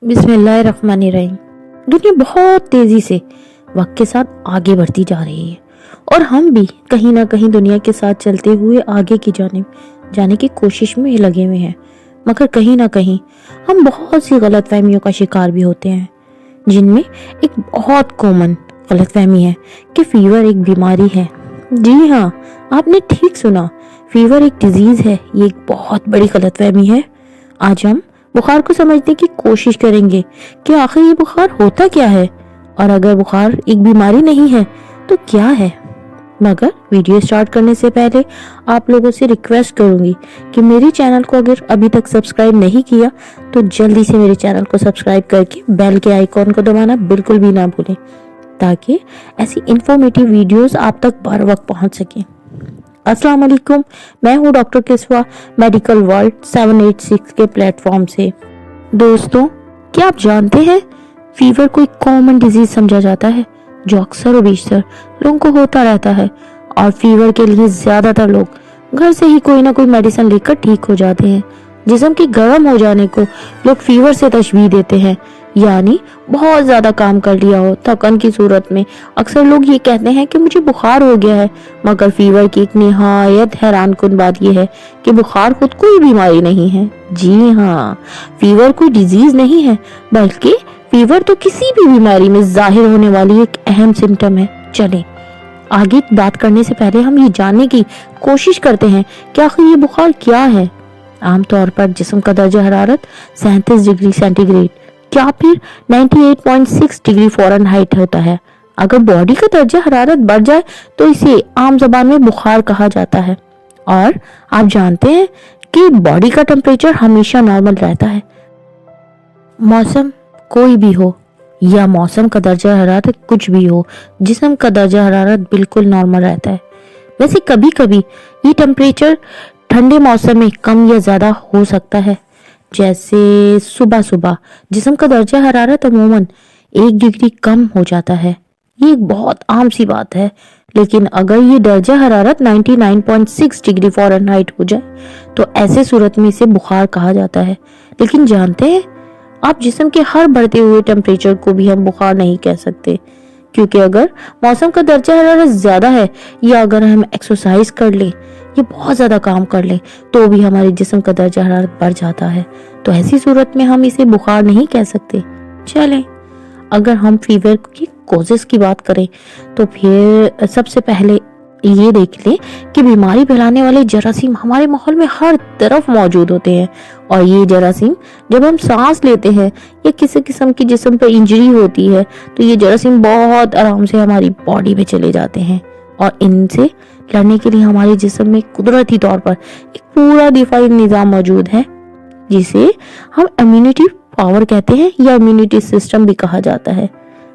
बिस्मिल्लाहिर्रहमानिर्रहीम। दुनिया बहुत तेजी से वक्त के साथ आगे बढ़ती जा रही है और हम भी कहीं ना कहीं दुनिया के साथ चलते हुए आगे की जानिब जाने की कोशिश में लगे हुए हैं, मगर कहीं ना कहीं हम बहुत सी गलतफहमियों का शिकार भी होते हैं, जिनमें एक बहुत कॉमन गलतफहमी है कि फीवर एक बीमारी है। जी हाँ, आपने ठीक सुना, फीवर एक डिजीज है। ये एक बहुत बड़ी गलतफहमी है। आज हम बुखार को समझने की कोशिश करेंगे कि आखिर ये बुखार होता क्या है, और अगर बुखार एक बीमारी नहीं है तो क्या है। मगर वीडियो स्टार्ट करने से पहले आप लोगों से रिक्वेस्ट करूंगी कि मेरे चैनल को अगर अभी तक सब्सक्राइब नहीं किया तो जल्दी से मेरे चैनल को सब्सक्राइब करके बेल के आइकॉन को दबाना बिल्कुल भी ना भूलें, ताकि ऐसी इंफॉर्मेटिव वीडियोस आप तक बर वक्त पहुंच सकें। अस्सलाम वालेकुम, मैं हूँ डॉक्टर किस्वा मेडिकल वर्ल्ड 786 के प्लेटफॉर्म से। दोस्तों, क्या आप जानते हैं फीवर को एक कॉमन डिजीज समझा जाता है जो अक्सर और बेशतर लोगों को होता रहता है, और फीवर के लिए ज्यादातर लोग घर से ही कोई ना कोई मेडिसिन लेकर ठीक हो जाते हैं। जिस्म के गर्म हो जाने को लोग फीवर से तशबीह देते हैं, यानी बहुत ज्यादा काम कर लिया हो थकन की सूरत में अक्सर लोग ये कहते हैं कि मुझे बुखार हो गया है। मगर फीवर की एक निहायत हैरान कुन बात यह है कि बुखार खुद कोई बीमारी नहीं है। जी हाँ, फीवर कोई डिजीज नहीं है, बल्कि फीवर तो किसी भी बीमारी में जाहिर होने वाली एक अहम सिम्टम है। चलें आगे बात करने से पहले हम ये जानने की कोशिश करते हैं कि आखिर ये बुखार क्या है। आमतौर पर जिस्म का दर्जा हरारत 37 डिग्री सेंटीग्रेड या फिर 98.6 डिग्री फ़ारेनहाइट होता है। अगर बॉडी का दर्जा हरारत बढ़ जाए तो इसे आम जबान में बुखार कहा जाता है। और आप जानते हैं कि बॉडी का टेम्परेचर हमेशा नॉर्मल रहता है, मौसम कोई भी हो या मौसम का दर्जा हरारत कुछ भी हो, जिस्म का दर्जा हरारत बिल्कुल नॉर्मल रहता है। वैसे कभी कभी ये टेम्परेचर ठंडे मौसम में कम या ज्यादा हो सकता है, जैसे सुबह सुबह जिस्म का दर्जा हरारत अमूमन 1 डिग्री कम हो जाता है। ये एक बहुत आम सी बात है, लेकिन अगर ये दर्जा हरारत 99.6 डिग्री फ़ारेनहाइट हो जाए तो ऐसे सूरत में इसे बुखार कहा जाता है। लेकिन जानते हैं आप, जिस्म के हर बढ़ते हुए टेम्परेचर को भी हम बुखार नहीं कह सकते, क्योंकि अगर मौसम का दर्जा हरारत ज्यादा है या अगर हम एक्सरसाइज कर लें या बहुत ज्यादा काम कर लें तो भी हमारे जिस्म का दर्जा हरारत बढ़ जाता है। तो ऐसी सूरत में हम इसे बुखार नहीं कह सकते। चलें, अगर हम फीवर की कॉजेस की बात करें तो फिर सबसे पहले ये देख लें कि बीमारी फैलाने वाले जरासीम हमारे माहौल में हर तरफ मौजूद होते हैं, और ये जरासीम जब हम सांस लेते हैं या किसी किस्म की जिस्म पर इंजरी होती है तो ये जरासीम बहुत आराम से हमारी बॉडी में चले जाते हैं, और इनसे लड़ने के लिए हमारे जिस्म में कुदरती तौर पर एक पूरा दिफाई निजाम मौजूद है, जिसे हम इम्यूनिटी पावर कहते हैं या इम्यूनिटी सिस्टम भी कहा जाता है।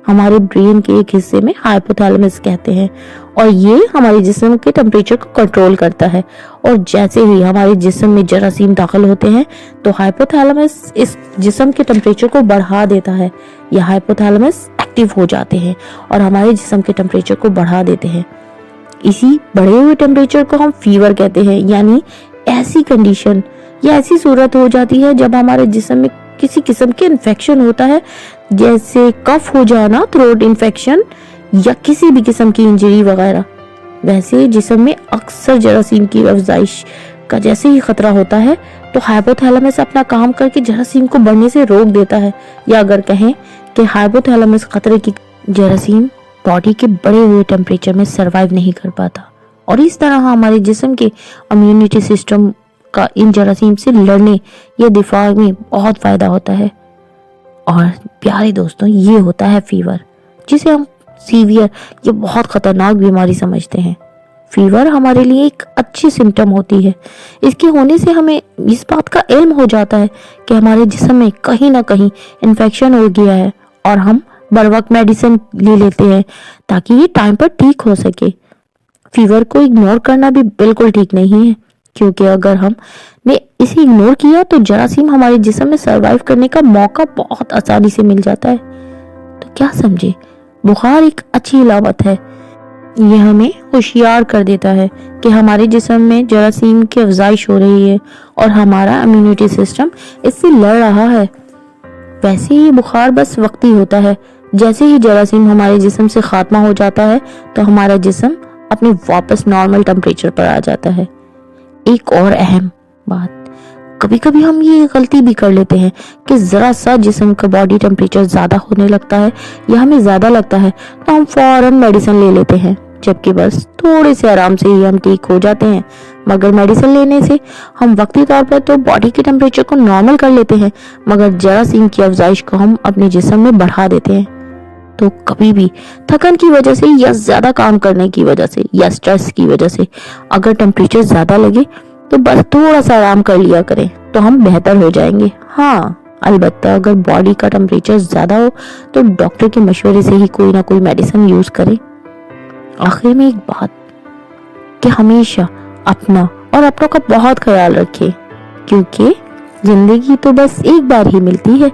हमारे ब्रेन के एक हिस्से में हाइपोथैलेमस कहते हैं, और ये हमारे जिस्म के टेम्परेचर को कंट्रोल करता है। और जैसे ही हमारे जिस्म में जरासीम दाखिल होते हैं तो हाइपोथैलेमस इस जिस्म के टेम्परेचर को बढ़ा देता है, या हाइपोथैलेमस एक्टिव हो जाते हैं और हमारे जिस्म के टेम्परेचर को बढ़ा देते हैं। इसी बढ़े हुए टेम्परेचर को हम फीवर कहते हैं, यानी ऐसी कंडीशन या ऐसी सूरत हो जाती है जब हमारे जिस्म में किसी किस्म के इन्फेक्शन होता है, जैसे कफ हो जाना, थ्रोट इन्फेक्शन या किसी भी किस्म की इंजरी वगैरह। वैसे जिस्म में अक्सर जरासीम की अफजाइश का जैसे ही खतरा होता है तो हाइपोथैलेमस अपना काम करके जरासीम को बढ़ने से रोक देता है, या अगर कहें कि हाइपोथैलेमस खतरे की जरासीम बॉडी के बढ़े हुए टेम्परेचर में सरवाइव नहीं कर पाता, और इस तरह हमारे जिस्म के इम्यूनिटी सिस्टम का इन जरासीम से लड़ने या दिफा में बहुत फायदा होता है। और प्यारे दोस्तों, ये होता है फीवर, जिसे हम सीवियर या बहुत खतरनाक बीमारी समझते हैं। फीवर हमारे लिए एक अच्छी सिम्टम होती है। इसके होने से हमें इस बात का इल्म हो जाता है कि हमारे जिस्म में कहीं ना कहीं इन्फेक्शन हो गया है, और हम बर वक्त मेडिसिन ले लेते हैं ताकि ये टाइम पर ठीक हो सके। फीवर को इग्नोर करना भी बिल्कुल ठीक नहीं है, क्योंकि अगर हमने इसे इग्नोर किया तो जरासीम हमारे जिस्म में सरवाइव करने का मौका बहुत आसानी से मिल जाता है। तो क्या समझे, बुखार एक अच्छी इलामत है। ये हमें होशियार कर देता है कि हमारे जिस्म में जरासीम की अफजाइश हो रही है और हमारा इम्यूनिटी सिस्टम इससे लड़ रहा है। ویسے ہی بخار بس وقتی ہوتا ہے، جیسے ہی جراثیم ہمارے جسم سے خاتمہ ہو جاتا ہے تو ہمارا جسم اپنی واپس نارمل ٹمپریچر پر آ جاتا ہے۔ ایک اور اہم بات، کبھی کبھی ہم یہ غلطی بھی کر لیتے ہیں کہ ذرا سا جسم کا باڈی ٹمپریچر زیادہ ہونے لگتا ہے یا ہمیں زیادہ لگتا ہے تو ہم فوراً میڈیسن لے لیتے ہیں، جبکہ بس تھوڑے سے آرام سے ہی ہم ٹھیک ہو جاتے ہیں۔ مگر میڈیسن لینے سے ہم وقتی طور پر تو باڈی کے ٹمپریچر کو نارمل کر لیتے ہیں، مگر جراثیم کی افزائش کو ہم اپنے جسم میں بڑھا دیتے ہیں۔ تو کبھی بھی تھکن کی وجہ سے یا زیادہ کام کرنے کی وجہ سے یا سٹریس کی وجہ سے اگر ٹمپریچر زیادہ لگے تو بس تھوڑا سا آرام کر لیا کریں تو ہم بہتر ہو جائیں گے۔ ہاں البتہ اگر باڈی کا ٹمپریچر زیادہ ہو تو ڈاکٹر کے مشورے سے ہی کوئی نہ کوئی میڈیسن یوز کریں۔ آخر میں ایک بات کہ ہمیشہ اپنا اور اپنوں کا بہت خیال رکھیں، کیونکہ زندگی تو بس ایک بار ہی ملتی ہے۔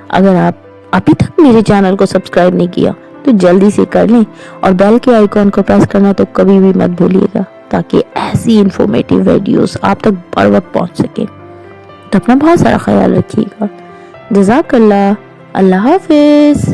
اگر آپ ابھی تک میرے چینل کو سبسکرائب نہیں کیا تو جلدی سے کر لیں اور بیل کے آئیکن کو پریس کرنا تو کبھی بھی مت بھولیے گا، تاکہ ایسی انفارمیٹیو ویڈیوز آپ تک بر وقت پہنچ سکے۔ تو اپنا بہت سارا خیال رکھیے گا۔ جزاک اللہ۔ اللہ حافظ۔